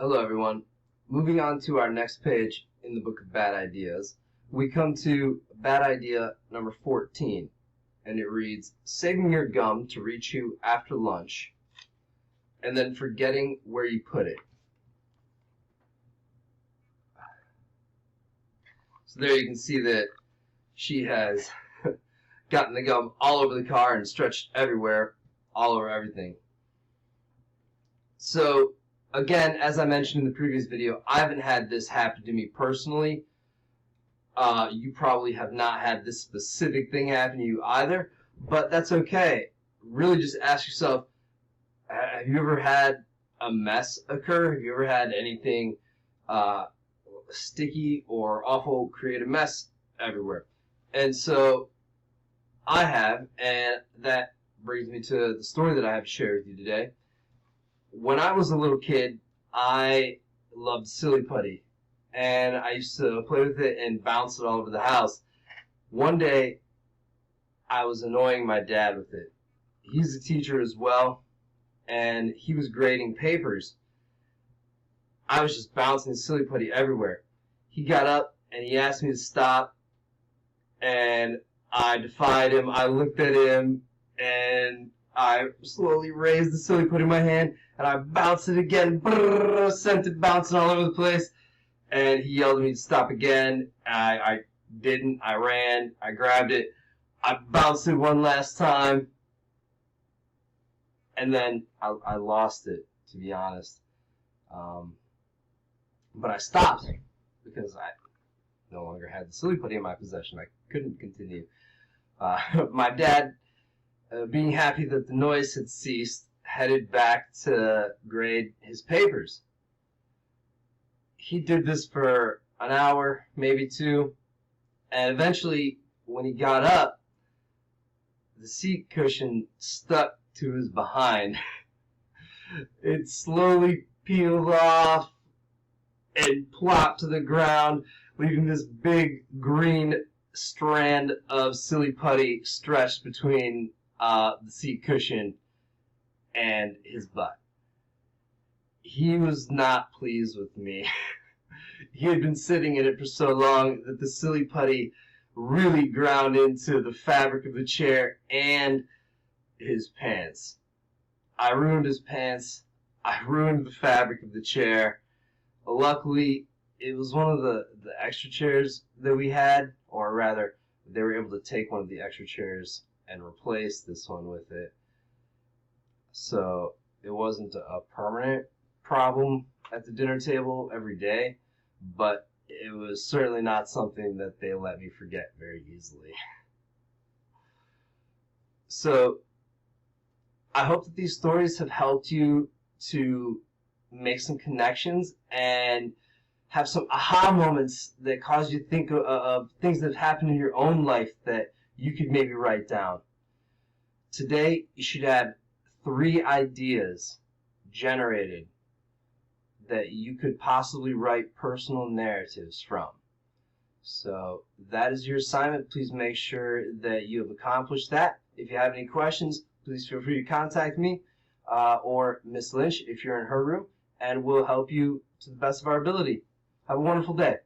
Hello everyone. Moving on to our next page in the book of bad ideas, we come to bad idea number 14, and it reads, saving your gum to reach you after lunch and then forgetting where you put it. So there you can see that she has gotten the gum all over the car and stretched everywhere, all over everything. So again, as I mentioned in the previous video, I haven't had this happen to me personally. You probably have not had this specific thing happen to you either, but that's okay. Really just ask yourself, have you ever had a mess occur? Have you ever had anything sticky or awful create a mess everywhere? And so I have, and that brings me to the story that I have to share with you today. When I was a little kid, I loved silly putty, and I used to play with it and bounce it all over the house. One day, I was annoying my dad with it. He's a teacher as well, and he was grading papers. I was just bouncing silly putty everywhere. He got up and he asked me to stop, and I defied him. I looked at him, and I slowly raised the silly putty in my hand, and I bounced it again, sent it bouncing all over the place, and he yelled at me to stop again. I didn't. I ran. I grabbed it. I bounced it one last time, and then I lost it, to be honest. But I stopped because I no longer had the silly putty in my possession. I couldn't continue. My dad, being happy that the noise had ceased, headed back to grade his papers. He did this for an hour, maybe two, and eventually, when he got up, the seat cushion stuck to his behind. It slowly peeled off and plopped to the ground, leaving this big green strand of silly putty stretched between the seat cushion and his butt. He was not pleased with me. He had been sitting in it for so long that the silly putty really ground into the fabric of the chair and his pants. I ruined his pants. I ruined the fabric of the chair. Luckily, it was one of the extra chairs that we had, or rather, they were able to take one of the extra chairs and replace this one with it. So it wasn't a permanent problem at the dinner table every day, but it was certainly not something that they let me forget very easily. So I hope that these stories have helped you to make some connections and have some aha moments that cause you to think of things that have happened in your own life that you could maybe write down. Today, you should have 3 ideas generated that you could possibly write personal narratives from. So that is your assignment. Please make sure that you have accomplished that. If you have any questions, please feel free to contact me or Miss Lynch if you're in her room, and we'll help you to the best of our ability. Have a wonderful day.